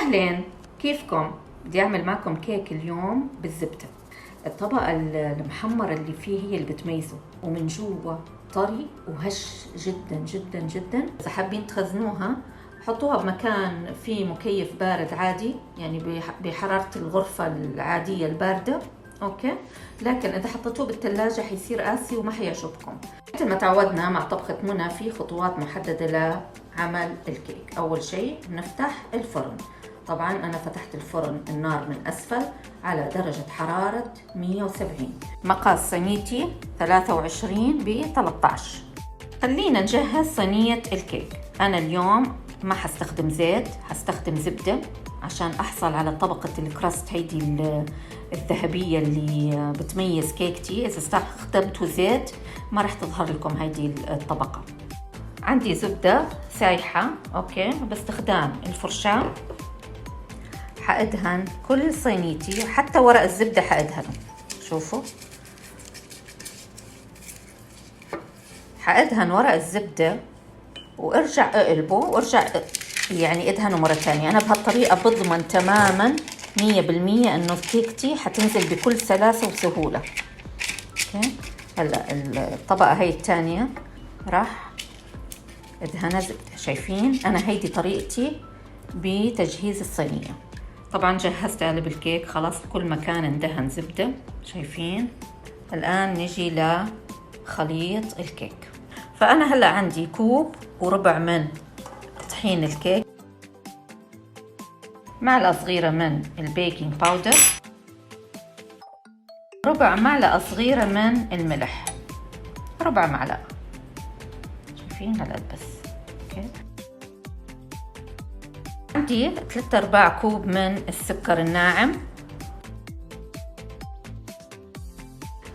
أهلين، كيفكم؟ بدي أعمل معكم كيك اليوم بالزبدة. الطبقة المحمرة اللي فيه هي اللي بتميزه، ومن جوا طري وهش جدا جدا جدا. إذا حابين تخزنوها حطوها بمكان فيه مكيف بارد عادي، يعني بحرارة الغرفة العادية الباردة، اوكي. لكن اذا حطيتوه بالثلاجة حيصير قاسي وما حيعجبكم. مثل ما تعودنا مع طبخة منى في خطوات محددة لعمل الكيك. اول شيء بنفتح الفرن. طبعا انا فتحت الفرن النار من اسفل على درجة حرارة 170. مقاس صينيتي 23 ب 13. خلينا نجهز صينية الكيك. انا اليوم ما حستخدم زيت، حستخدم زبدة عشان احصل على طبقة الكراست هيدي الذهبية اللي بتميز كيكتي. اذا استخدمتوا زيت ما رح تظهر لكم هيدي الطبقة. عندي زبدة سايحة، اوكي، باستخدام الفرشاة حأدهن كل صينيتي، حتى ورق الزبدة حأدهنه. شوفوا، حأدهن ورق الزبدة وارجع اقلبه وارجع يعني ادهنه مرة تانية. انا بهالطريقة بضمن تماما 100% انه كيكتي حتنزل بكل سلاسة وسهولة. اوكي، هلا الطبقة هي الثانية راح ادهنها زبدة. شايفين انا هيدي طريقتي بتجهيز الصينية. طبعا جهزت قالب الكيك خلاص، كل مكان اندهن زبدة. شايفين؟ الان نجي لخليط الكيك. فانا هلا عندي كوب وربع من طحين الكيك، معلقة صغيرة من البيكنج باودر، ربع معلقة صغيرة من الملح، ربع معلقة. شايفين هالقد بس. اوكي، عندي 3/4 كوب من السكر الناعم.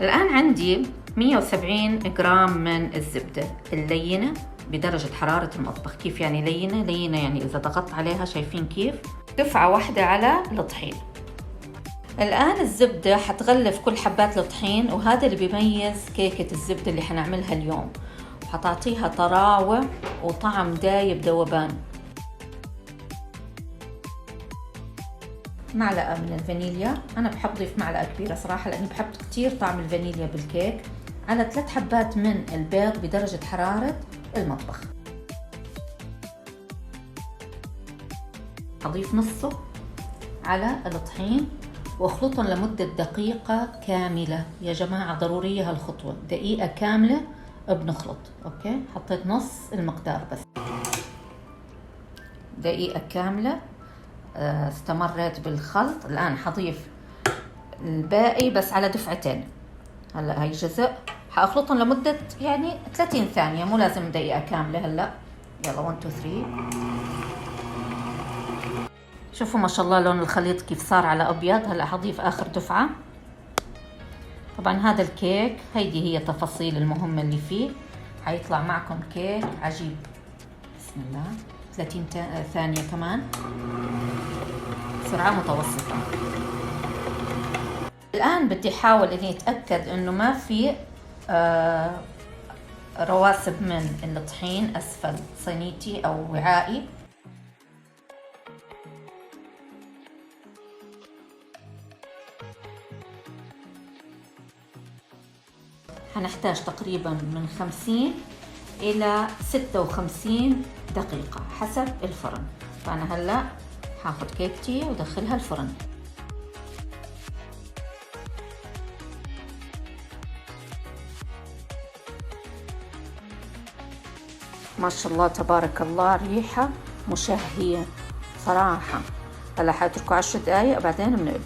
الآن عندي 170 جرام من الزبدة اللينة بدرجة حرارة المطبخ. كيف يعني لينة؟ لينة يعني إذا ضغطت عليها شايفين كيف؟ دفعة واحدة على الطحين. الآن الزبدة حتغلف كل حبات الطحين، وهذا اللي بيميز كيكة الزبدة اللي حنعملها اليوم، وحتعطيها طراوة وطعم دايب ذوبان. معلقة من الفانيليا، أنا بحب أضيف معلقة كبيرة صراحة لأني بحب كتير طعم الفانيليا بالكيك. على 3 حبات من البيض بدرجة حرارة المطبخ. أضيف نصه على الطحين واخلطهم لمدة دقيقة كاملة. يا جماعة ضرورية هالخطوة، دقيقة كاملة بنخلط. أوكي، حطيت نص المقدار بس، دقيقة كاملة استمريت بالخلط. الآن حضيف الباقي بس على دفعتين. هلا هاي جزء حأخلطهم لمدة يعني 30 ثانية، مو لازم دقيقة كاملة. هلا يلا 1 2 3. شوفوا ما شاء الله لون الخليط كيف صار على أبيض. هلا حضيف آخر دفعة. طبعا هذا الكيك هيدي هي تفاصيل المهمة اللي فيه، حيطلع معكم كيك عجيب. بسم الله. 30 ثانية كمان، سرعة متوسطة. الآن بدي أحاول إني أتأكد إنه ما في رواسب من الطحين أسفل صينيتي أو وعائي. هنحتاج تقريبا من 50 إلى 56 دقيقة حسب الفرن. فأنا هلأ هاخد كيكتي ودخلها الفرن. ما شاء الله تبارك الله، ريحة مشهية صراحة. هلا حاتركه 10 دقايق بعدين بنقلب.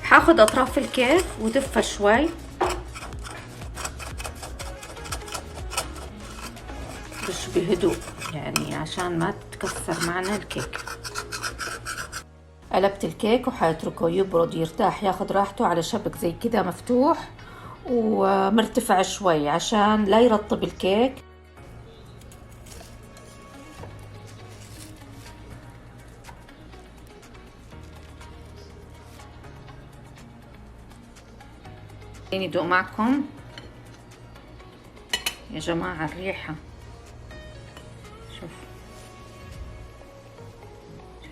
حاخد أطراف الكيك ودفها شوي بس بهدوء، يعني عشان ما تكسر معنا الكيك. قلبت الكيك وحاتركه يبرد يرتاح، ياخد راحته على شبك زي كده مفتوح ومرتفع شوي عشان لا يرطب الكيك. خليني ادوق معكم يا جماعة الريحة.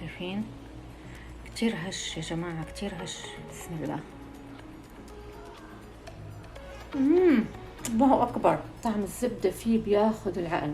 شايفين كتير هش يا جماعة، كتير هش. بسم الله. الله أكبر، طعم الزبدة فيه بياخد العقل.